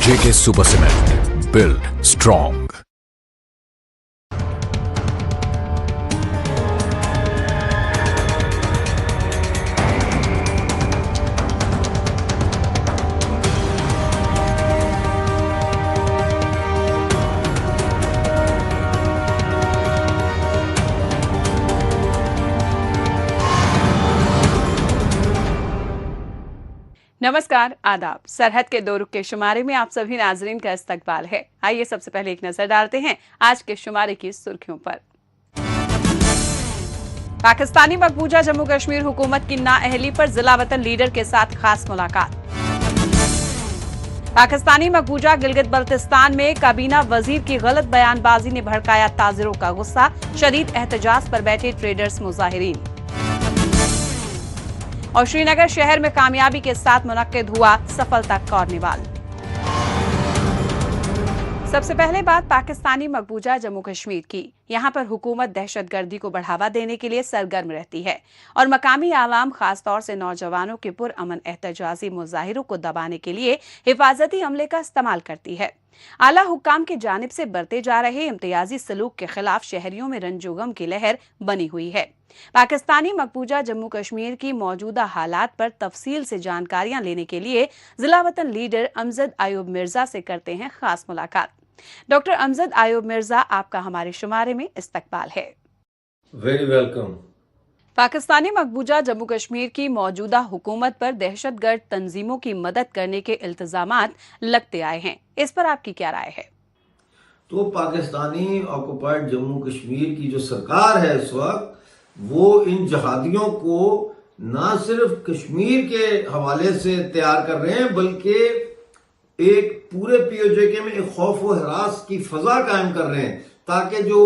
JK Super Cement. Build strong. नमस्कार, आदाब। सरहद के दो रुख के शुमारे में आप सभी नाजरीन का इस्तकबाल है। आइए सबसे पहले एक नजर डालते हैं आज के शुमारे की सुर्खियों पर। पाकिस्तानी मकबूजा जम्मू कश्मीर हुकूमत की नाअहली पर जिला वतन लीडर के साथ खास मुलाकात। पाकिस्तानी मकबूजा गिलगित बल्तिस्तान में काबीना वजीर की गलत बयानबाजी ने भड़काया ताजिरों का गुस्सा, शदीद एहतजाज पर बैठे ट्रेडर्स मुजाहिरीन। और श्रीनगर शहर में कामयाबी के साथ मुनक्किद हुआ सफलता कार्निवाल। सबसे पहले बात पाकिस्तानी मकबूजा जम्मू कश्मीर की। यहाँ पर हुकूमत दहशतगर्दी को बढ़ावा देने के लिए सरगर्म रहती है और मकामी आवाम खासतौर से नौजवानों के पुरअमन एहतजाजी मुजाहिरों को दबाने के लिए हिफाजती अमले का इस्तेमाल करती है। आला हुक्काम की जानिब से बरते जा रहे इम्तियाजी सलूक के खिलाफ शहरियों में रंजोगम की लहर बनी हुई है। पाकिस्तानी मकबूजा जम्मू कश्मीर की मौजूदा हालात पर तफसील से जानकारियां लेने के लिए जिला वतन लीडर अमजद आयूब मिर्जा से करते हैं खास मुलाकात। डॉक्टर अमजद आयूब मिर्जा, आपका हमारे शुमारे में इस्तकबाल है। Very welcome. पाकिस्तानी मकबूजा जम्मू कश्मीर की मौजूदा हुकूमत पर दहशतगर्द तंजीमों की मदद करने के इल्तिजामात लगते आए हैं, इस पर आपकी क्या राय है? तो पाकिस्तानी ऑक्युपाइड जम्मू कश्मीर की जो सरकार है इस वक्त, वो इन जहादियों को ना सिर्फ कश्मीर के हवाले से तैयार कर रहे हैं, बल्कि एक पूरे पीओजेके में एक खौफ व हरास की फजा कायम कर रहे हैं, ताकि जो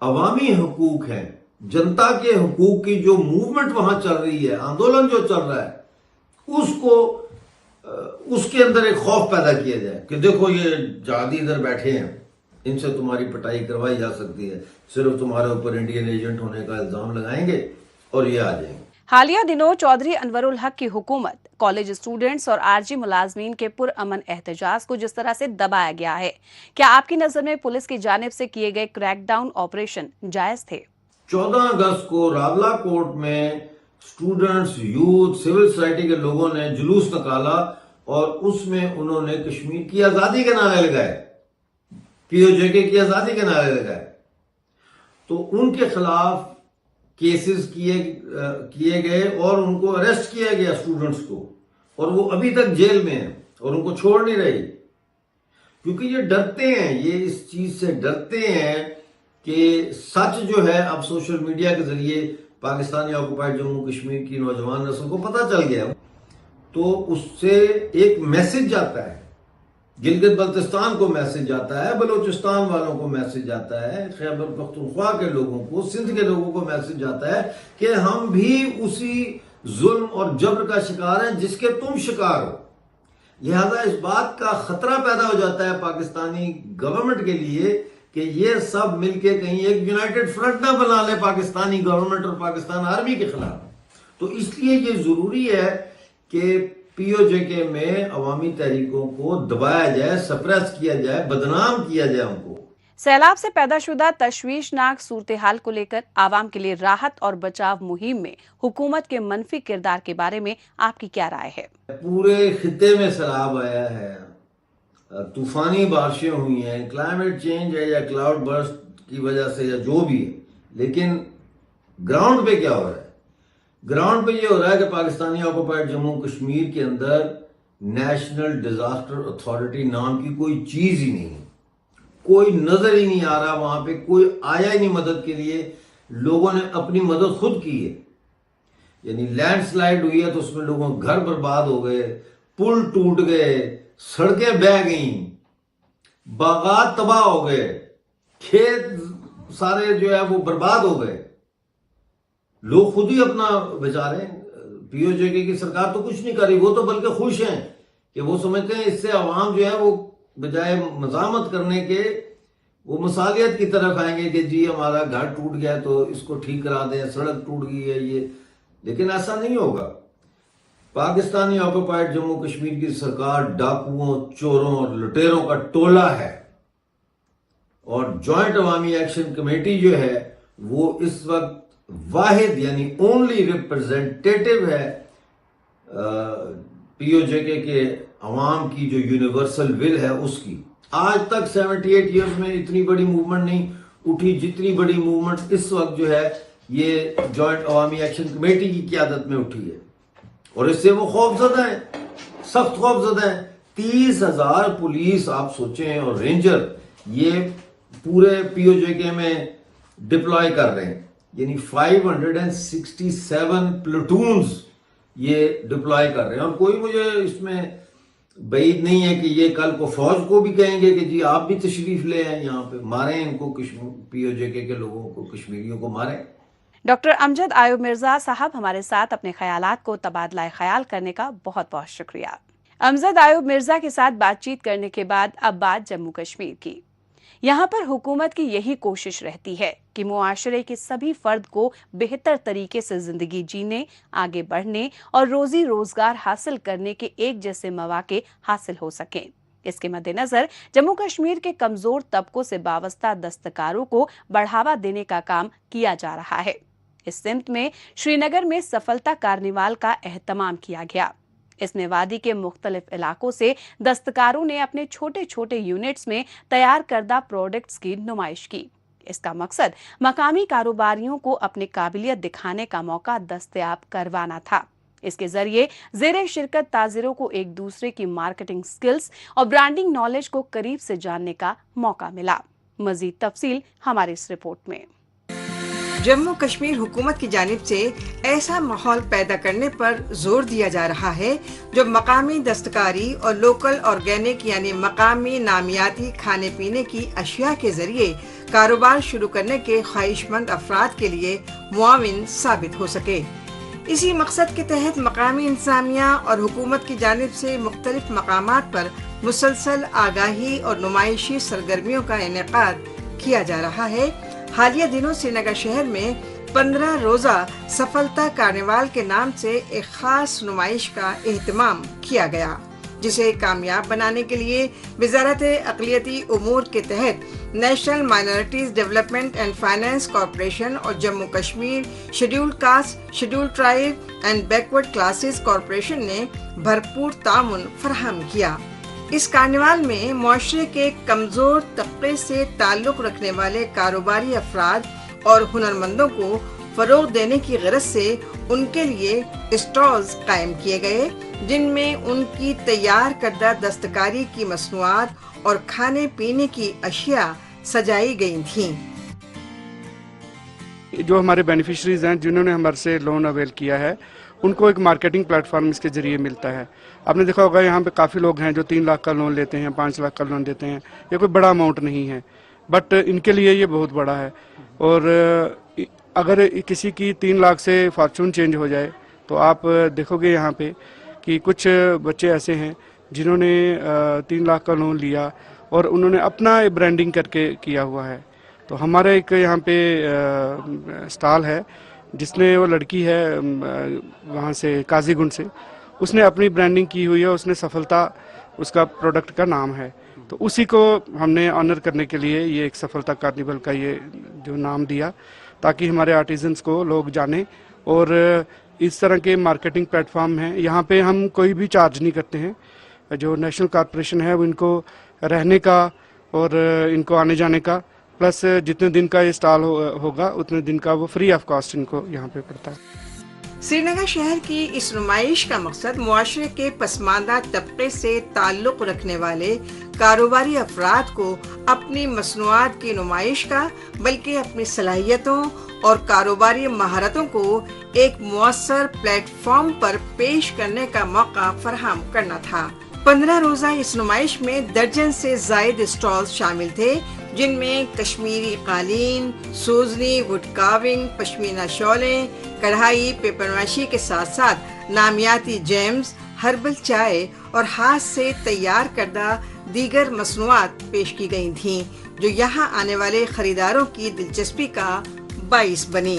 अवामी हुकूक हैं, जनता के हुकूक की जो मूवमेंट वहां चल रही है, आंदोलन जो चल रहा है, उसके अंदर एक खौफ पैदा किया जाए कि देखो ये जहादी इधर बैठे हैं, इनसे तुम्हारी पिटाई करवाई जा सकती है, सिर्फ तुम्हारे ऊपर इंडियन एजेंट होने का इल्जाम लगाएंगे और ये आ जाएंगे। हालिया दिनों चौधरी अनवरुल हक की हुकूमत कॉलेज स्टूडेंट्स और आरजी मुलाजमीन के पुरअमन एहतजाज को जिस तरह से दबाया गया है, क्या आपकी नजर में पुलिस की जानिब से किए गए क्रैकडाउन ऑपरेशन जायज थे? 14 अगस्त को रावला कोर्ट में स्टूडेंट्स, यूथ, सिविल सोसाइटी के लोगों ने जुलूस निकाला और उसमें उन्होंने कश्मीर की आजादी के नारे लगाए, पीओजेके की आजादी के नारे लगाए। तो उनके खिलाफ केसेस किए गए और उनको अरेस्ट किया गया स्टूडेंट्स को, और वो अभी तक जेल में हैं और उनको छोड़ नहीं रही, क्योंकि ये डरते हैं, ये इस चीज से डरते हैं कि सच जो है अब सोशल मीडिया के जरिए पाकिस्तानी ऑक्युपाइड जम्मू कश्मीर की नौजवान नस्ल को पता चल गया, तो उससे एक मैसेज जाता है, गिलगित बल्तिस्तान को मैसेज जाता है, बलूचिस्तान वालों को मैसेज जाता है, खैबर पख्तूनख्वा के लोगों को, सिंध के लोगों को मैसेज जाता है कि हम भी उसी जुल्म और जबर का शिकार हैं जिसके तुम शिकार हो। लिहाजा इस बात का खतरा पैदा हो जाता है पाकिस्तानी गवर्नमेंट के लिए कि ये सब मिलके कहीं एक यूनाइटेड फ्रंट ना बना ले पाकिस्तानी गवर्नमेंट और पाकिस्तान आर्मी के खिलाफ। तो इसलिए ये जरूरी है कि पीओजेके में अवामी तहरीकों को दबाया जाए, सप्रेस किया जाए, बदनाम किया जाए उनको। सैलाब से पैदाशुदा तशवीशनाक सूरत हाल को लेकर आवाम के लिए राहत और बचाव मुहिम में हुकूमत के मनफी किरदार के बारे में आपकी क्या राय है? पूरे खित्ते में सैलाब आया है, तूफानी बारिशें हुई हैं, क्लाइमेट चेंज है या क्लाउड बर्स्ट की वजह से या जो भी है, लेकिन ग्राउंड पे क्या हो रहा है? ग्राउंड पे ये हो रहा है कि पाकिस्तानी ऑक्युपाइड जम्मू कश्मीर के अंदर नेशनल डिजास्टर अथॉरिटी नाम की कोई चीज ही नहीं है, कोई नजर ही नहीं आ रहा, वहां पे कोई आया ही नहीं मदद के लिए। लोगों ने अपनी मदद खुद की है, यानी लैंडस्लाइड हुई है तो उसमें लोगों के घर बर्बाद हो गए, पुल टूट गए, सड़कें बह गईं, बागात तबाह हो गए, खेत सारे जो है वो बर्बाद हो गए। लोग खुद ही अपना बेचारे, पीओजेके की सरकार तो कुछ नहीं कर रही, वो तो बल्कि खुश हैं कि वो समझते हैं इससे अवाम जो है वो बजाय मजामत करने के वो मसालियत की तरफ आएंगे कि जी हमारा घर टूट गया तो इसको ठीक करा दें, सड़क टूट गई है ये, लेकिन ऐसा नहीं होगा। پاکستانی آکوپائڈ جموں کشمیر کی سرکار ڈاکوؤں، چوروں اور لٹیروں کا ٹولہ ہے، اور جوائنٹ عوامی ایکشن کمیٹی جو ہے وہ اس وقت واحد یعنی اونلی ریپرزینٹیٹیو ہے پی او جے کے عوام کی جو یونیورسل ول ہے اس کی. آج تک 78 ایئرز میں اتنی بڑی موومنٹ نہیں اٹھی جتنی بڑی موومنٹ اس وقت جو ہے یہ جوائنٹ عوامی ایکشن کمیٹی کی قیادت میں اٹھی ہے، اور اس سے وہ خوف زدہ ہیں، سخت خوف زدہ ہیں. 30,000 پولیس آپ سوچیں اور رینجر یہ پورے پی او جے کے میں ڈپلوائے کر رہے ہیں، یعنی 567 پلٹونز یہ ڈپلوائے کر رہے ہیں. اور کوئی مجھے اس میں بعید نہیں ہے کہ یہ کل کو فوج کو بھی کہیں گے کہ جی آپ بھی تشریف لے آئیں یہاں پہ، ماریں ان کو، پی او جے کے لوگوں کو، کشمیریوں کو ماریں. ڈاکٹر امجد ایوب مرزا صاحب ہمارے ساتھ اپنے خیالات کو تبادلہ خیال کرنے کا بہت بہت شکریہ. امجد ایوب مرزا کے ساتھ بات چیت کرنے کے بعد اب بات جموں کشمیر کی. یہاں پر حکومت کی یہی کوشش رہتی ہے کہ معاشرے کے سبھی فرد کو بہتر طریقے سے زندگی جینے، آگے بڑھنے اور روزی روزگار حاصل کرنے کے ایک جیسے مواقع حاصل ہو سکیں. اس کے مد نظر جموں کشمیر کے کمزور طبقوں سے وابستہ دستکاروں کو بڑھاوا دینے کا کام کیا جا رہا ہے. اس سمت میں شری نگر میں سفلتا کارنیوال کا اہتمام کیا گیا. اس میں وادی کے مختلف علاقوں سے دستکاروں نے اپنے چھوٹے چھوٹے یونٹس میں تیار کردہ پروڈکٹس کی نمائش کی. اس کا مقصد مقامی کاروباریوں کو اپنی قابلیت دکھانے کا موقع دستیاب کروانا تھا. اس کے ذریعے زیر شرکت تاجروں کو ایک دوسرے کی مارکیٹنگ سکلز اور برانڈنگ نالج کو قریب سے جاننے کا موقع ملا. مزید تفصیل ہماری اس رپورٹ میں. جموں کشمیر حکومت کی جانب سے ایسا ماحول پیدا کرنے پر زور دیا جا رہا ہے جو مقامی دستکاری اور لوکل آرگینک یعنی مقامی نامیاتی کھانے پینے کی اشیاء کے ذریعے کاروبار شروع کرنے کے خواہش مند افراد کے لیے معاون ثابت ہو سکے. اسی مقصد کے تحت مقامی انتظامیہ اور حکومت کی جانب سے مختلف مقامات پر مسلسل آگاہی اور نمائشی سرگرمیوں کا انعقاد کیا جا رہا ہے. حالیہ دنوں سری نگر شہر میں 15 روزہ سفلتا کارنیوال کے نام سے ایک خاص نمائش کا اہتمام کیا گیا، جسے کامیاب بنانے کے لیے وزارت اقلیتی امور کے تحت national minorities development and finance corporation اور Jammu Kashmir scheduled caste, scheduled tribe and backward classes corporation نے بھرپور تعاون فراہم کیا. اس کارنیوال میں معاشرے کے کمزور طبقے سے تعلق رکھنے والے کاروباری افراد اور ہنرمندوں کو فروغ دینے کی غرض سے ان کے لیے اسٹالز قائم کیے گئے، جن میں ان کی تیار کردہ دستکاری کی مصنوعات اور کھانے پینے کی اشیاء سجائی گئی تھیں. جو ہمارے بینیفیشریز ہیں جنہوں نے ہمارے سے لون اویل کیا ہے ان کو ایک مارکیٹنگ پلیٹ فارم اس کے ذریعے ملتا ہے. آپ نے دیکھا ہوگا یہاں پہ کافی لوگ ہیں جو 3 لاکھ کا لون لیتے ہیں، 5 لاکھ کا لون دیتے ہیں. یہ کوئی بڑا اماؤنٹ نہیں ہے، بٹ ان کے لیے یہ بہت بڑا ہے. اور اگر کسی کی 3 لاکھ سے فارچون چینج ہو جائے تو آپ دیکھو گے یہاں پہ کہ کچھ بچے ایسے ہیں جنہوں نے 3 لاکھ کا لون لیا اور انہوں نے اپنا برانڈنگ کر کے کیا ہوا ہے. تو ہمارا ایک یہاں پہ اسٹال ہے جس نے، وہ لڑکی ہے وہاں سے قاضی گنڈ سے، اس نے اپنی برانڈنگ کی ہوئی ہے، اس نے سفلتا اس کا پروڈکٹ کا نام ہے. تو اسی کو ہم نے آنر کرنے کے لیے یہ ایک سفلتا کارنیول کا یہ جو نام دیا تاکہ ہمارے آرٹیزنس کو لوگ جانیں. اور اس طرح کے مارکیٹنگ پلیٹ فارم ہیں. یہاں پہ ہم کوئی بھی چارج نہیں کرتے ہیں. جو نیشنل کارپوریشن ہے وہ ان کو رہنے کا اور ان کو آنے جانے کا پلس جتنے دن کا یہ اسٹال ہوگا اتنے دن کا وہ فری آف کاسٹ ان کو یہاں پہ پڑتا ہے. سری نگر شہر کی اس نمائش کا مقصد معاشرے کے پسماندہ طبقے سے تعلق رکھنے والے کاروباری افراد کو اپنی مصنوعات کی نمائش کا بلکہ اپنی صلاحیتوں اور کاروباری مہارتوں کو ایک مؤثر پلیٹ فارم پر پیش کرنے کا موقع فراہم کرنا تھا. 15 روزہ اس نمائش میں درجن سے زائد اسٹالز شامل تھے، جن میں کشمیری قالین، سوزنی، وڈ کاونگ، پشمینہ شالیں، کڑھائی، پیپر ماشی کے ساتھ ساتھ نامیاتی جیمز، ہربل چائے اور ہاتھ سے تیار کردہ دیگر مصنوعات پیش کی گئی تھیں، جو یہاں آنے والے خریداروں کی دلچسپی کا باعث بنی.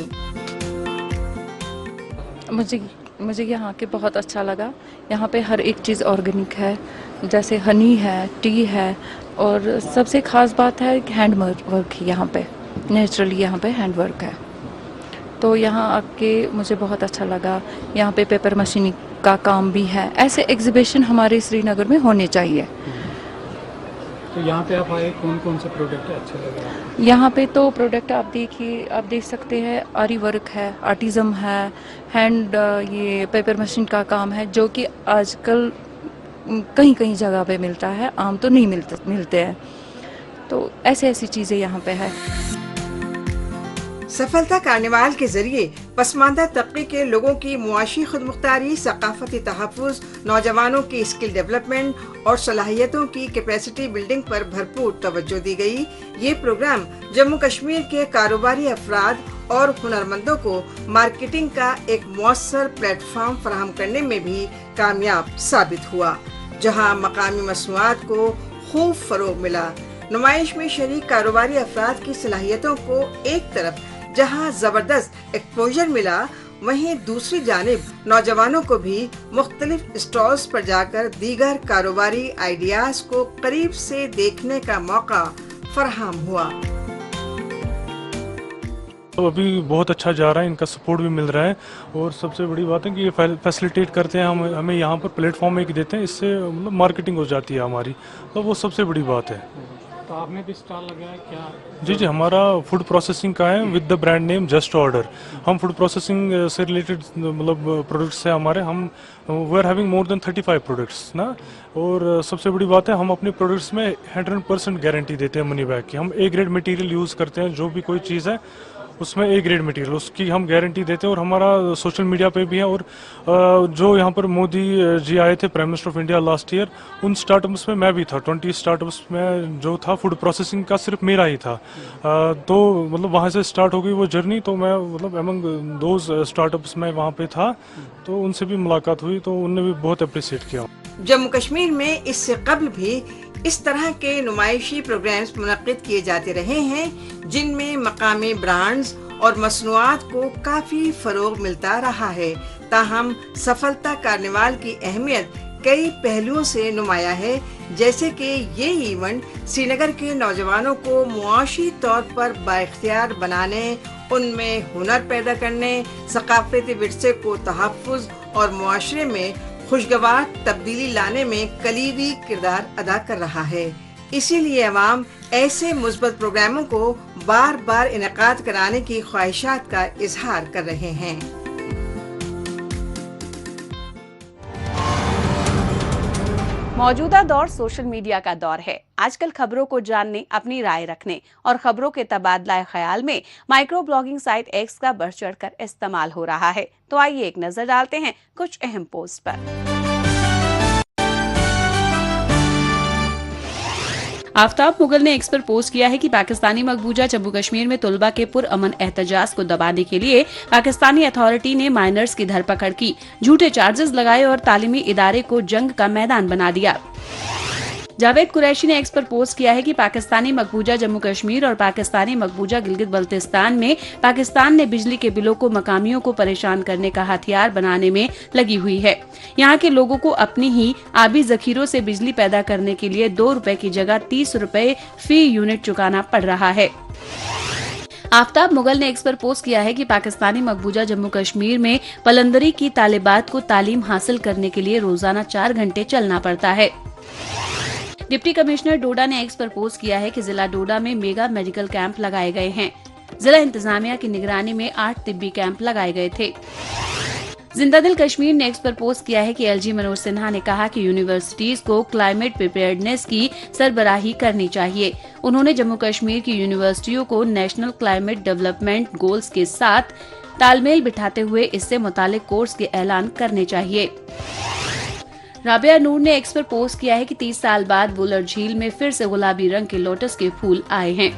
مجھے मुझे यहाँ के बहुत अच्छा लगा। यहाँ पे हर एक चीज़ ऑर्गेनिक है, जैसे हनी है, टी है, और सबसे ख़ास बात है हैंड वर्क है यहाँ पे, नेचुरली यहाँ पे हैंड वर्क है। तो यहाँ आके मुझे बहुत अच्छा लगा। यहाँ पे पेपर मशीनिंग का काम भी है। ऐसे एग्जीबिशन हमारे श्रीनगर में होने चाहिए। तो यहाँ पे आप आए, कौन कौन से प्रोडक्ट अच्छे लगे? यहाँ पे तो प्रोडक्ट आप देखिए, आप देख सकते हैं, आरी वर्क है, आर्टिज़म है, हैंड ये पेपर मशीन का काम है, जो कि आजकल कहीं कहीं जगह पे मिलता है, आम तो नहीं मिलते हैं। तो ऐसी चीज़ें यहाँ पे है। सफलता कार्निवाल के जरिए पसमानदा तबके के लोगों की मुआशी खुदमुख्तारी, सकाफती तहफ़्फ़ुज़, नौजवानों की स्किल डेवलपमेंट और सलाहियतों की कैपेसिटी बिल्डिंग पर भरपूर तवज्जो दी गई। ये प्रोग्राम जम्मू कश्मीर के कारोबारी अफराद और हुनरमंदों को मार्केटिंग का एक मौसर प्लेटफॉर्म फराहम करने में भी कामयाब साबित हुआ, जहां मकामी मसनूआत को खूब फरोग मिला। नुमाइश में शरीक कारोबारी अफराद की सलाहियतों को एक तरफ जहां जबरदस्त एक्सपोजर मिला, वहीं दूसरी जानिब नौजवानों को भी मुख्तलिफ स्टॉल्स पर जाकर दीगर कारोबारी आइडियाज को करीब से देखने का मौका फराहम हुआ। तो अभी बहुत अच्छा जा रहा है, इनका सपोर्ट भी मिल रहा है, और सबसे बड़ी बात है कि ये फैसिलिटेट करते हैं, हमें यहाँ पर प्लेटफॉर्म एक देते हैं, इससे मतलब मार्केटिंग हो जाती है हमारी, तो वो सबसे बड़ी बात है। तो आपने भी स्टॉल लगाया क्या? जी, हमारा फूड प्रोसेसिंग का है with the brand name just order. हम फूड प्रोसेसिंग से रिलेटेड मतलब प्रोडक्ट्स है हमारे, हम we are having more than 35 products ना। और सबसे बड़ी बात है, हम अपने प्रोडक्ट्स में 100% गारंटी देते हैं मनी बैक की। हम ए ग्रेड मटेरियल यूज़ करते हैं, जो भी कोई चीज़ है उसमें ए ग्रेड मटेरियल, उसकी हम गारंटी देते हैं। और हमारा सोशल मीडिया पे भी है, और जो यहाँ पर मोदी जी आए थे, prime minister of India last year, उन स्टार्टअप्स में मैं भी था। 20 स्टार्टअप्स में जो था फूड प्रोसेसिंग का सिर्फ मेरा ही था। तो मतलब वहाँ से स्टार्ट हो गई वो जर्नी। तो मैं मतलब अमंग दोज स्टार्टअप्स में वहाँ पे था, तो उनसे भी मुलाकात हुई, तो उनने भी बहुत अप्रिशिएट किया। जम्मू कश्मीर में इससे कबल भी इस तरह के नुमाइशी प्रोग्राम्स मुनक्किद किए जाते रहे हैं, जिनमें मकामी ब्रांड्स और मसनूआत को काफी फरोग मिलता रहा है। ताहम सफलता कार्निवाल की अहमियत कई पहलुओं से नुमाया है, जैसे कि ये इवेंट श्रीनगर के नौजवानों को मुआशी तौर पर बाइख्तियार बनाने, उनमें हुनर पैदा करने, सकाफती विरसे को तहफ़्फ़ुज़ और मुआशरे में खुशगवार तब्दीली लाने में कलीदी किरदार अदा कर रहा है। इसीलिए अवाम ऐसे मुस्बत प्रोग्रामों को बार बार इनेकाद कराने की ख्वाहिशात का इजहार कर रहे हैं। मौजूदा दौर सोशल मीडिया का दौर है। आजकल खबरों को जानने, अपनी राय रखने और खबरों के तबादला ख्याल में माइक्रो ब्लॉगिंग साइट एक्स का बढ़ चढ़कर इस्तेमाल हो रहा है। तो आइए एक नजर डालते हैं कुछ अहम पोस्ट पर। आफ्ताब मुगल ने एक्स पर पोस्ट किया है कि पाकिस्तानी मकबूजा जम्मू कश्मीर में तुलबा के पुरअमन एहतजाज को दबाने के लिए पाकिस्तानी अथॉरिटी ने माइनर्स की धरपकड़ की, झूठे चार्जेस लगाए और तालीमी इदारे को जंग का मैदान बना दिया। जावेद कुरैशी ने एक्स पर पोस्ट किया है कि पाकिस्तानी मकबूजा जम्मू कश्मीर और पाकिस्तानी मकबूजा गिलगित बल्तिस्तान में पाकिस्तान ने बिजली के बिलों को मकामियों को परेशान करने का हथियार बनाने में लगी हुई है। यहाँ के लोगों को अपनी ही आबी जखीरों से बिजली पैदा करने के लिए 2 रुपए की जगह 30 रुपए फी यूनिट चुकाना पड़ रहा है। आफ्ताब मुगल ने एक्स पर पोस्ट किया है कि पाकिस्तानी मकबूजा जम्मू कश्मीर में पलंदरी की तालिबात को तालीम हासिल करने के लिए रोजाना 4 घंटे चलना पड़ता है। डिप्टी कमिश्नर डोडा ने एक्स पर पोस्ट किया है कि जिला डोडा में मेगा मेडिकल कैंप लगाए गए हैं। जिला इंतजामिया की निगरानी में 8 तिब्बी कैंप लगाए गए थे। जिंदादिल कश्मीर ने एक्स पर पोस्ट किया है कि एलजी मनोज सिन्हा ने कहा कि यूनिवर्सिटीज को क्लाइमेट प्रिपेयर्डनेस की सरबराही करनी चाहिए। उन्होंने जम्मू कश्मीर की यूनिवर्सिटियों को नेशनल क्लाइमेट डेवलपमेंट गोल्स के साथ तालमेल बिठाते हुए इससे मुतालिक कोर्स के ऐलान करने चाहिए। राबिया नूर ने एक्स पर पोस्ट किया है कि 30 साल बाद वुलर झील में फिर से गुलाबी रंग के लोटस के फूल आए हैं।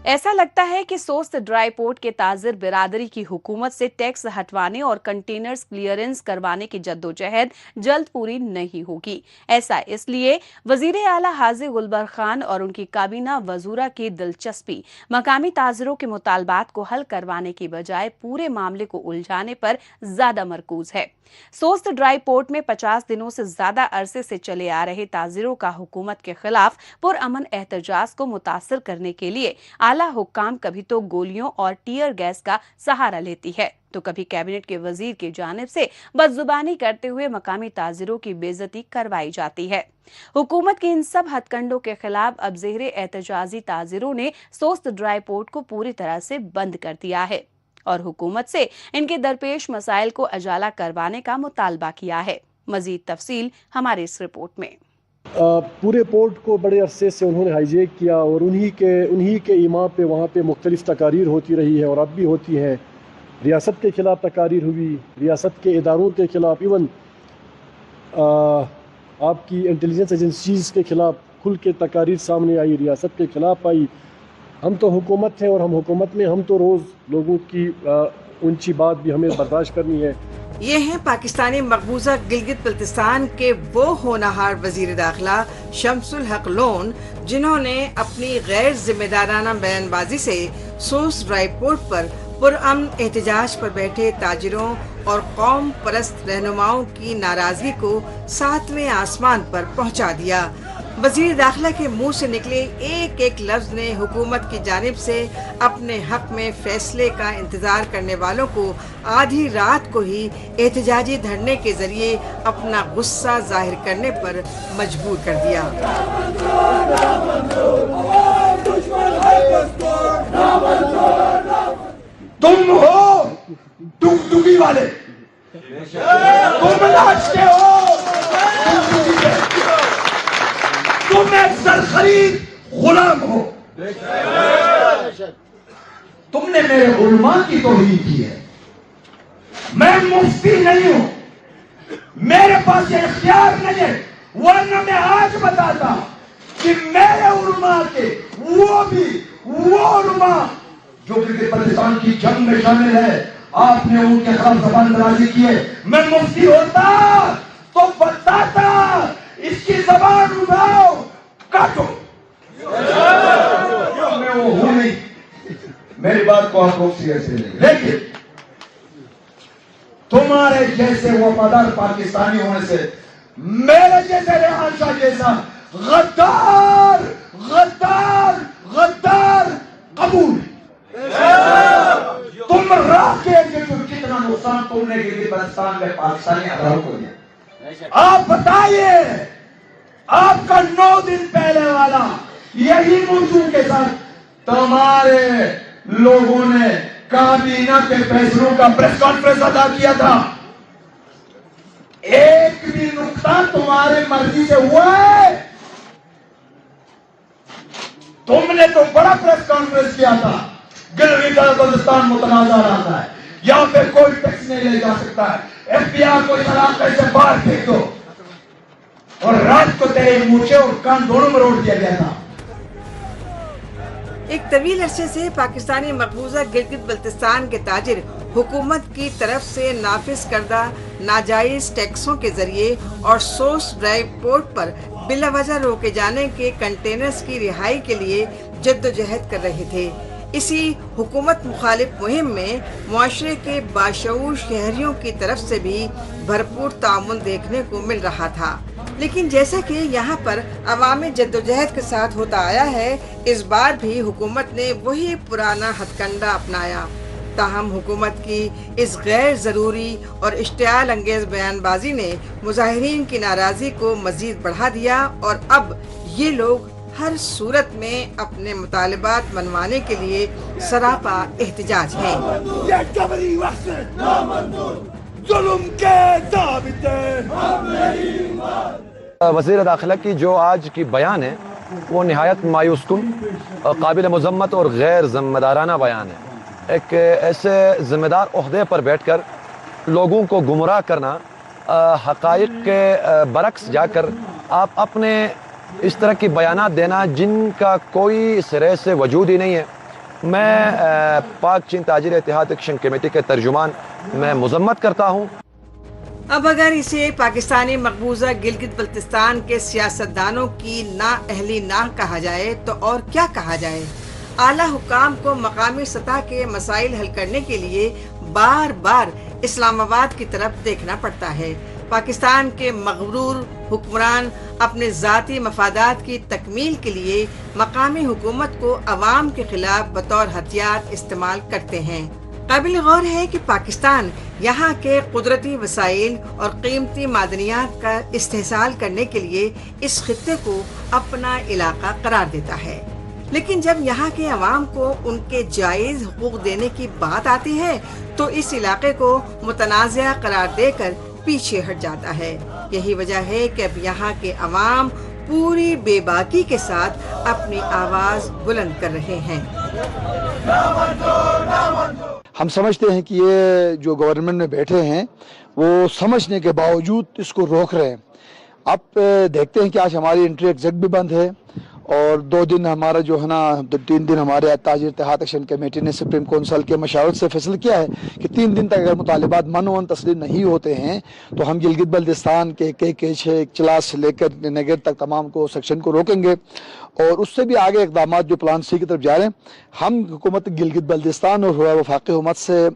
ऐसा लगता है कि सोस्त ड्राई पोर्ट के ताजिर बिरादरी की हुकूमत से टैक्स हटवाने और कंटेनर्स क्लियरेंस करवाने की जद्दोजहद जल्द पूरी नहीं होगी। ऐसा इसलिए वजीर आला हाजी गुलबर खान और उनकी काबीना वज़ूरा की दिलचस्पी मकामी ताजिरों के मुतालबात को हल करवाने की बजाय पूरे मामले को उलझाने पर ज्यादा मरकूज है। सोस्त ड्राई पोर्ट में 50 दिनों से ज्यादा अरसे से चले आ रहे ताजिरों का हुकूमत के खिलाफ पुरअमन एहतजाज को मुतासर करने के लिए आला हुक्काम कभी तो गोलियों और टीयर गैस का सहारा लेती है तो कभी कैबिनेट के वजीर की जानिब से बदजुबानी करते हुए मकामी ताजिरों की बेइज्जती करवाई जाती है। हुकूमत के इन सब हथकंडों के खिलाफ अब ज़ेरे एहतजाजी ताजिरों ने सोस्त ड्राई पोर्ट को पूरी तरह से बंद कर दिया है और हुकूमत से इनके दरपेश मसाइल को अजाला करवाने का मुतालबा किया है। मजीद तफसील हमारी इस रिपोर्ट में। पूरे पोर्ट को बड़े अरसे से उन्होंने हाईजेक किया और उन्हीं के ईमा पे वहाँ पे मुख्तलिफ तकारीर होती रही है और अब भी होती हैं। रियासत के ख़िलाफ़ तकारीर हुई, रियासत के इदारों के ख़िलाफ़, इवन आपकी इंटेलिजेंस एजेंसीज़ के ख़िलाफ़ खुल के तकारीर सामने आई, रियासत के ख़िलाफ़ आई। हम तो हुकूमत हैं और हम हुकूमत में हम तो रोज़ लोगों की ऊंची बात भी हमें बर्दाश्त करनी है। ये हैं पाकिस्तानी मकबूजा गिलगित बल्तिस्तान के वो होनहार वजीर दाखिला शमसुल हक लोन, जिन्होंने अपनी गैर जिम्मेदाराना बयानबाजी से सोस ड्राई पोर्ट पर पुरअमन एहतजाज पर बैठे ताजिरों और कौम परस्त रहनुमाओं की नाराजगी को 7वें आसमान पर पहुंचा दिया। वजीर दाखिला के मुंह से निकले एक एक लफ्ज ने हुकूमत की जानिब से अपने हक में फैसले का इंतजार करने वालों को आधी रात को ही एहतजाजी धरने के जरिए अपना गुस्सा जाहिर करने पर मजबूर कर दिया। तुम हो डुगडुगी वाले, तुम नाचते हो, तुम एक सरखरीद गुलाम हो। तुमने मेरे उलमा की तौहीन की है। मैं मुफ्ती नहीं हूं, मेरे पास ये इख्तियार नहीं है, वरना मैं आज बताता कि मेरे उलमा के वो उलमा जो गिलगित बल्तिस्तान की जंग में शामिल है, आपने उनके खिलाफ ज़बान दराजी की है। मैं मुफ्ती होता तो बताता इसकी ज़बान उठाओ, काटो। मैं वो हूं नहीं, मेरी बात को आप लोग सीरियस ले लें, लेकिन तुम्हारे जैसे वफादार पाकिस्तानी होने से मेरे जैसे रेहान शाह जैसा गद्दार गद्दार गद्दार कबूल। तुम राह के कितना नुकसान तुमने गिलगित बल्तिस्तान में पाकिस्तानी अदारों को दिया, आप बताइए। आपका 9 दिन पहले वाला यही मौजू के साथ तुम्हारे लोगों ने काबीना के फैसलों का प्रेस कॉन्फ्रेंस अदा किया था। एक भी नुकता तुम्हारे मर्जी से हुआ है? तुमने तो बड़ा प्रेस कॉन्फ्रेंस किया था। गिलगित बल्तिस्तान मुतनाज़ा रहा है, यहाँ पे कोई टैक्स नहीं ले जा सकता है, FBI को इलाके से बाहर फेंक दो, और रात को तेरे मूछे और कान दोनों में रोक दिया गया था। एक तवील अरसे से पाकिस्तानी मकबूजा गिलगित बल्तिस्तान के ताजिर हुकूमत की तरफ से नाफिज करदा नाजायज टैक्सों के जरिए और सोस ड्राई पोर्ट पर बिलावजह रोके जाने के कंटेनर्स की रिहाई के लिए जद्दोजहद कर रहे थे। इसी हुकूमत मुखालिफ मुहिम में मुआशरे के बाशऊर शहरियों की तरफ से भी भरपूर ताउन देखने को मिल रहा था। लेकिन जैसा कि यहाँ पर अवामी जद्दोजहद के साथ होता आया है, इस बार भी हुकूमत ने वही पुराना हथकंडा अपनाया। ताहम हुकूमत की इस गैर ज़रूरी और इश्तियाल अंगेज बयानबाजी ने मुजाहिरीन की नाराज़गी को मज़ीद बढ़ा दिया और अब ये लोग हर सूरत में अपने मुतालिबात मनवाने के लिए सरापा एहतजाज हैं। वज़ीर दाखिला की जो आज की बयान है वो निहायत मायूस कुन, काबिल मज़म्मत और गैर ज़िम्मेदाराना बयान है। एक ऐसे ज़िम्मेदार ओहदे पर बैठकर लोगों को गुमराह करना, हक़ाइक़ के बरक्स जाकर आप अपने इस तरह की बयानात देना जिनका कोई सिरे से वजूद ही नहीं है, میں پاک چین تاجر اتحاد ایکشن کمیٹی کے ترجمان میں مذمت کرتا ہوں۔ اب اگر اسے پاکستانی مقبوضہ گلگت بلتستان کے سیاستدانوں کی نااہلی نہ کہا جائے تو اور کیا کہا جائے؟ اعلیٰ حکام کو مقامی سطح کے مسائل حل کرنے کے لیے بار بار اسلام آباد کی طرف دیکھنا پڑتا ہے۔ پاکستان کے مغرور حکمران اپنے ذاتی مفادات کی تکمیل کے لیے مقامی حکومت کو عوام کے خلاف بطور ہتھیار استعمال کرتے ہیں۔ قابل غور ہے کہ پاکستان یہاں کے قدرتی وسائل اور قیمتی معدنیات کا استحصال کرنے کے لیے اس خطے کو اپنا علاقہ قرار دیتا ہے، لیکن جب یہاں کے عوام کو ان کے جائز حقوق دینے کی بات آتی ہے تو اس علاقے کو متنازع قرار دے کر پیچھے ہٹ جاتا ہے۔ یہی وجہ ہے کہ اب یہاں کے عوام پوری بے باکی کے ساتھ اپنی آواز بلند کر رہے ہیں۔ ہم سمجھتے ہیں کہ یہ جو گورنمنٹ میں بیٹھے ہیں وہ سمجھنے کے باوجود اس کو روک رہے ہیں۔ اب دیکھتے ہیں کہ آج ہماری انٹری ایگزٹ بھی بند ہے اور 2 دن ہمارا جو ہے نا 3 دن ہمارے تاجر اتحاد ایکشن کمیٹی نے سپریم کونسل کے مشاورت سے فیصلہ کیا ہے کہ 3 دن تک اگر مطالبات منعون تسلیم نہیں ہوتے ہیں تو ہم گلگت بلتستان کے KK6 چلاس سے لے کر نگر تک تمام کو سیکشن کو روکیں گے، اور اس سے بھی آگے اقدامات جو پلان سی کی طرف جا رہے ہیں۔ ہم حکومت گلگت بلتستان اور وفاقی حکومت سے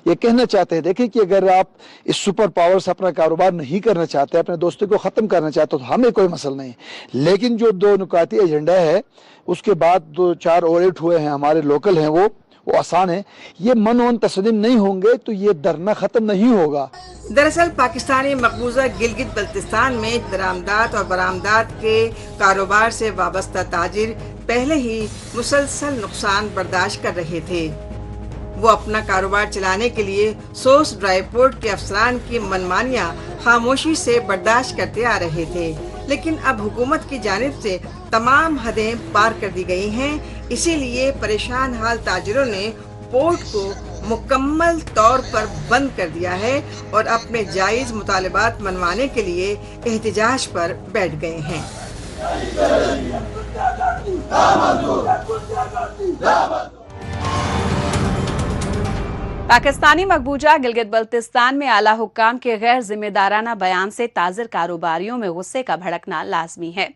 یہ کہنا چاہتے ہیں، دیکھیں کہ اگر آپ اس سپر پاور سے اپنا کاروبار نہیں کرنا چاہتے، اپنے دوستوں کو ختم کرنا چاہتے تو ہمیں کوئی مسئلہ نہیں، لیکن جو 2 نکاتی ایجنڈا ہے اس کے بعد 2-4 آڈٹ ہوئے ہیں ہمارے لوکل ہیں وہ آسان ہے، یہ منعون تسلیم نہیں ہوں گے تو یہ دھرنا ختم نہیں ہوگا۔ دراصل پاکستانی مقبوضہ گلگت بلتستان میں درآمدات اور برآمدات کے کاروبار سے وابستہ تاجر پہلے ہی مسلسل نقصان برداشت کر رہے تھے۔ وہ اپنا کاروبار چلانے کے لیے سوس ڈرائی پورٹ کے افسران کی منمانیاں خاموشی سے برداشت کرتے آ رہے تھے، لیکن اب حکومت کی جانب سے تمام حدیں پار کر دی گئی ہیں، اسی لیے پریشان حال تاجروں نے پورٹ کو مکمل طور پر بند کر دیا ہے اور اپنے جائز مطالبات منوانے کے لیے احتجاج پر بیٹھ گئے ہیں۔ پاکستانی مقبوضہ گلگت بلتستان میں اعلیٰ حکام کے غیر ذمہ دارانہ بیان سے تاجر کاروباریوں میں غصے کا بھڑکنا لازمی ہے۔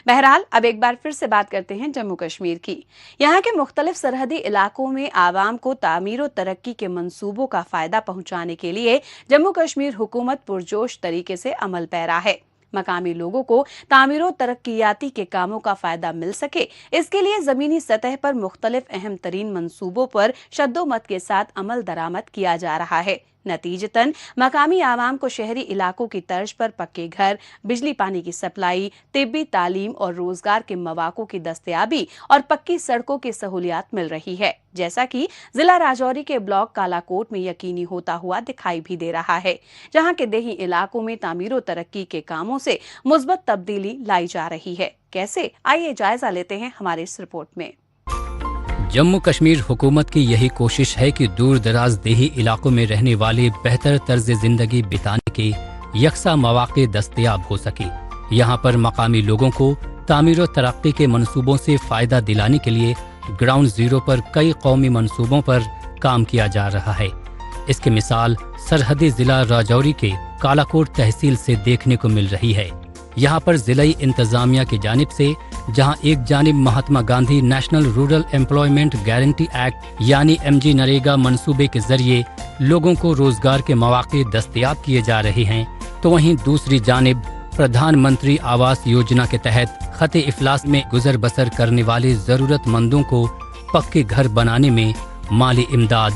بہرحال اب ایک بار پھر سے بات کرتے ہیں جموں کشمیر کی۔ یہاں کے مختلف سرحدی علاقوں میں عوام کو تعمیر و ترقی کے منصوبوں کا فائدہ پہنچانے کے لیے جموں کشمیر حکومت پرجوش طریقے سے عمل پیرا ہے۔ مقامی لوگوں کو تعمیر و ترقیاتی کے کاموں کا فائدہ مل سکے، اس کے لیے زمینی سطح پر مختلف اہم ترین منصوبوں پر شد و مت کے ساتھ عمل درآمد کیا جا رہا ہے۔ نتیجتاً مقامی عوام کو شہری علاقوں کی طرز پر پکے گھر، بجلی پانی کی سپلائی، طبی تعلیم اور روزگار کے مواقع کی دستیابی اور پکی سڑکوں کی سہولیات مل رہی ہے، جیسا کہ ضلع راجوری کے بلاک کالا کوٹ میں یقینی ہوتا ہوا دکھائی بھی دے رہا ہے، جہاں کے دیہی علاقوں میں تعمیر و ترقی کے کاموں سے مثبت تبدیلی لائی جا رہی ہے۔ کیسے؟ آئیے جائزہ لیتے ہیں ہمارے اس رپورٹ میں۔ جموں کشمیر حکومت کی یہی کوشش ہے کہ دور دراز دیہی علاقوں میں رہنے والے بہتر طرز زندگی بتانے کے یکساں مواقع دستیاب ہو سکے۔ یہاں پر مقامی لوگوں کو تعمیر و ترقی کے منصوبوں سے فائدہ دلانے کے لیے گراؤنڈ زیرو پر کئی قومی منصوبوں پر کام کیا جا رہا ہے۔ اس کی مثال سرحدی ضلع راجوری کے کالاکوٹ تحصیل سے دیکھنے کو مل رہی ہے۔ یہاں پر ضلعی انتظامیہ کی جانب سے جہاں ایک جانب Mahatma Gandhi national rural employment guarantee act یعنی MG نریگا منصوبے کے ذریعے لوگوں کو روزگار کے مواقع دستیاب کیے جا رہے ہیں، تو وہیں دوسری جانب پردھان منتری آواس یوجنا کے تحت خط افلاس میں گزر بسر کرنے والے ضرورت مندوں کو پکے گھر بنانے میں مالی امداد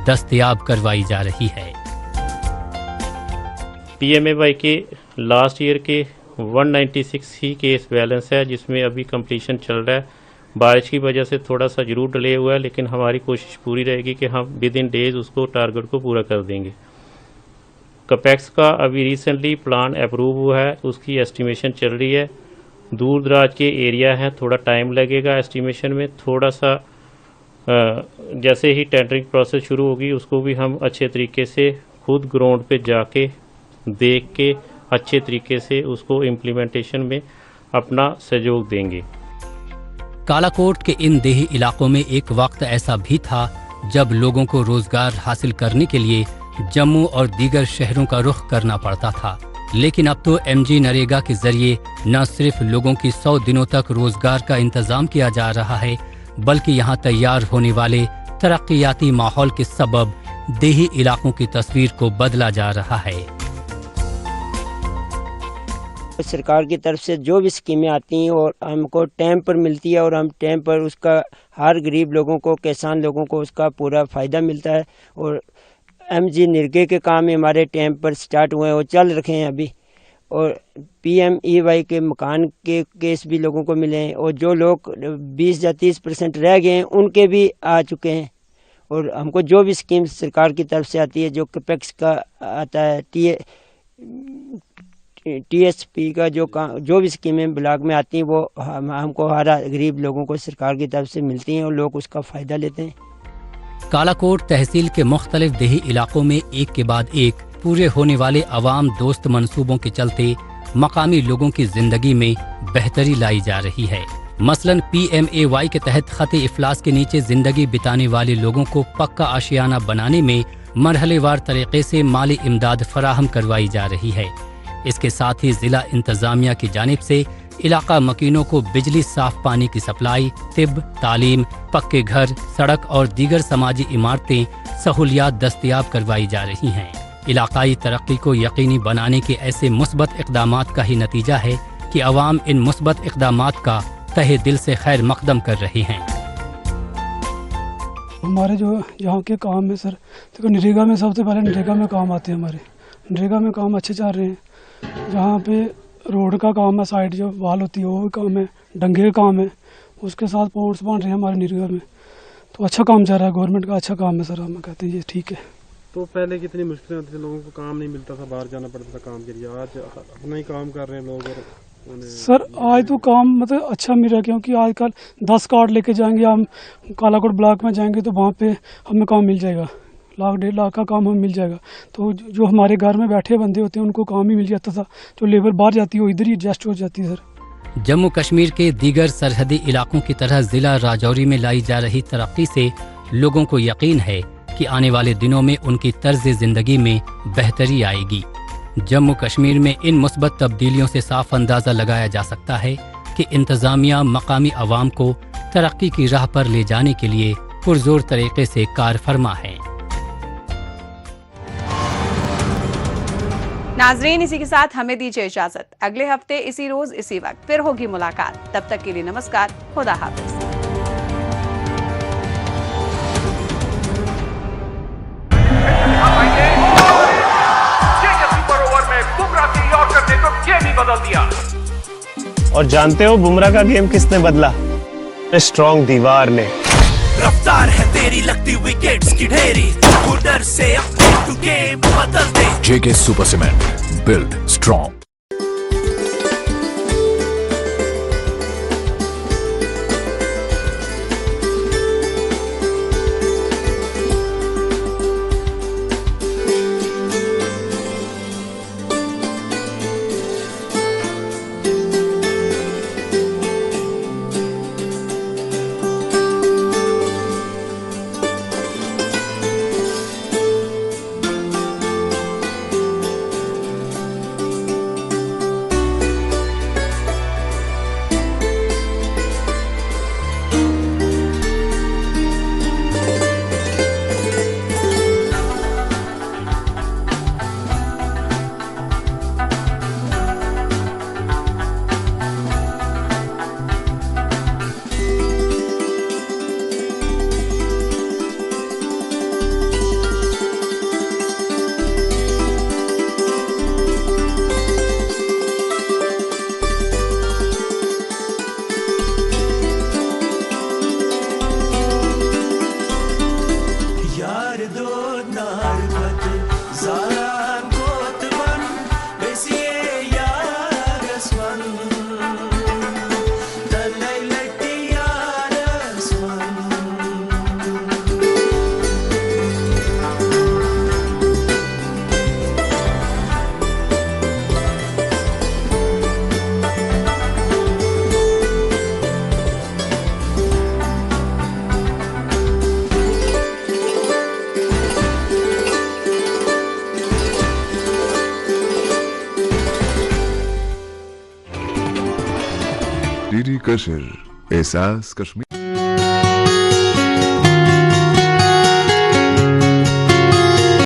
دستیاب کروائی جا رہی ہے۔ PMAY کے لاسٹ ایئر کے 196 ہی کیس بیلنس ہے، جس میں ابھی کمپلیشن چل رہا ہے۔ بارش کی وجہ سے تھوڑا سا ضرور ڈیلے ہوا ہے، لیکن ہماری کوشش پوری رہے گی کہ ہم ود ان ڈیز اس کو ٹارگٹ کو پورا کر دیں گے۔ کپیکس کا ابھی ریسنٹلی پلان اپروو ہوا ہے، اس کی ایسٹیمیشن چل رہی ہے۔ دور دراز کے ایریا ہیں، تھوڑا ٹائم لگے گا ایسٹیمیشن میں، تھوڑا سا جیسے ہی ٹینڈرنگ پروسیس شروع ہوگی اس کو بھی ہم اچھے طریقے سے خود گراؤنڈ پہ جا کے دیکھ کے اچھے طریقے سے اس کو امپلیمنٹیشن میں اپنا سہیوگ دیں گے۔ कालाकोट के इन देही इलाकों में एक वक्त ऐसा भी था जब लोगों को रोजगार हासिल करने के लिए जम्मू और दीगर शहरों का रुख करना पड़ता था, लेकिन अब तो MG नरेगा के जरिए न सिर्फ लोगों की 100 दिनों तक रोजगार का इंतजाम किया जा रहा है, बल्कि यहाँ तैयार होने वाले तरक्याती माहौल के सबब देही इलाकों की तस्वीर को बदला जा रहा है। सरकार की तरफ से जो भी स्कीमें आती हैं और हमको टाइम पर मिलती है और हम टाइम पर उसका हर गरीब लोगों को, किसान लोगों को उसका पूरा फ़ायदा मिलता है। और MG नरेगा के काम हमारे टाइम पर स्टार्ट हुए हैं और चल रखे हैं अभी। और PMEY के मकान के केस भी लोगों को मिले हैं और जो लोग 20 या 30% रह गए हैं उनके भी आ चुके हैं। और हमको जो भी स्कीम सरकार की तरफ से आती है, जो कैपेक्स का आता है, TSP का जो भी स्कीमें ब्लॉक में आती हैं वो हमको हर गरीब लोगों को सरकार की तरफ से मिलती हैं और लोग उसका फ़ायदा लेते हैं। कालाकोट तहसील के मुख्तलिफ देही इलाकों में एक के बाद एक पूरे होने वाले अवाम दोस्त मंसूबों के चलते मकामी लोगों की जिंदगी में बेहतरी लाई जा रही है। मसलन PMAY के तहत खते इफलास के नीचे जिंदगी बिताने वाले लोगों को पक्का आशियाना बनाने में मरहलेवार तरीके से माली इमदाद फराहम करवाई जा रही है। इसके साथ ही जिला इंतजामिया की जानिब से इलाका मकीनों को बिजली, साफ पानी की सप्लाई, तिब, तालीम, पक्के घर, सड़क और दीगर समाजी इमारतें सहूलियात दस्तयाब करवाई जा रही हैं। इलाकाई तरक्की को यकीनी बनाने के ऐसे मुस्बत इक़दामात का ही नतीजा है कि अवाम इन मुस्बत इक़दामात का तहे दिल से खैर मकदम कर रहे हैं। हमारे जो यहाँ के काम है सर, देखो नरेगा में सबसे पहले नरेगा में काम आते हैं। हमारे नरेगा में काम अच्छे चल रहे हैं। जहाँ पे रोड का काम है, साइड जो वाल होती है वो भी काम है, डंगे का काम है, उसके साथ पॉइंट्स बन रहे हैं हमारे नरेगा में। तो अच्छा काम चल रहा है, गवर्नमेंट का अच्छा काम है सर, हम कहते हैं ये ठीक है। तो पहले कितनी मुश्किलें होती थी, लोगों को काम नहीं मिलता था, बाहर जाना पड़ता था काम के लिए। आज अपना ही काम कर रहे हैं लोग। और सर आज तो काम मतलब अच्छा मिल रहा है, क्योंकि आजकल 10 कार्ड लेके जाएंगे हम, कालाकोट ब्लॉक में जाएंगे तो वहाँ पे हमें काम मिल जाएगा, 1,00,000-1,50,000 का काम हमें मिल जाएगा। तो जो हमारे घर में बैठे बंदे होते हैं उनको काम ही मिल जाता था, जो लेबर बाहर जाती है वो इधर ही एडजस्ट हो जाती है सर। जम्मू कश्मीर के दीगर सरहदी इलाकों की तरह जिला राजौरी में लाई जा रही तरक्की से लोगों को यकीन है कि आने वाले दिनों में उनकी तर्ज जिंदगी में बेहतरी आएगी। जम्मू कश्मीर में इन मुस्बत तब्दीलियों से साफ अंदाजा लगाया जा सकता है कि इंतजामिया मकामी अवाम को तरक्की की राह पर ले जाने के लिए पुरजोर तरीके से कार फरमा है। नाजरीन, इसी के साथ हमें दीजिए इजाजत। अगले हफ्ते इसी रोज इसी वक्त फिर होगी मुलाकात। तब तक के लिए नमस्कार, खुदा हाफिज। बदल दिया। और जानते हो बुमराह का गेम किसने बदला? स्ट्रॉन्ग दीवार ने। रफ्तार है तेरी लगती विकेट्स की ढेरी, उधर से अपने गेम बदल दे। JK super cement, build strong. Kashmiri Kashur एहसास कश्मीर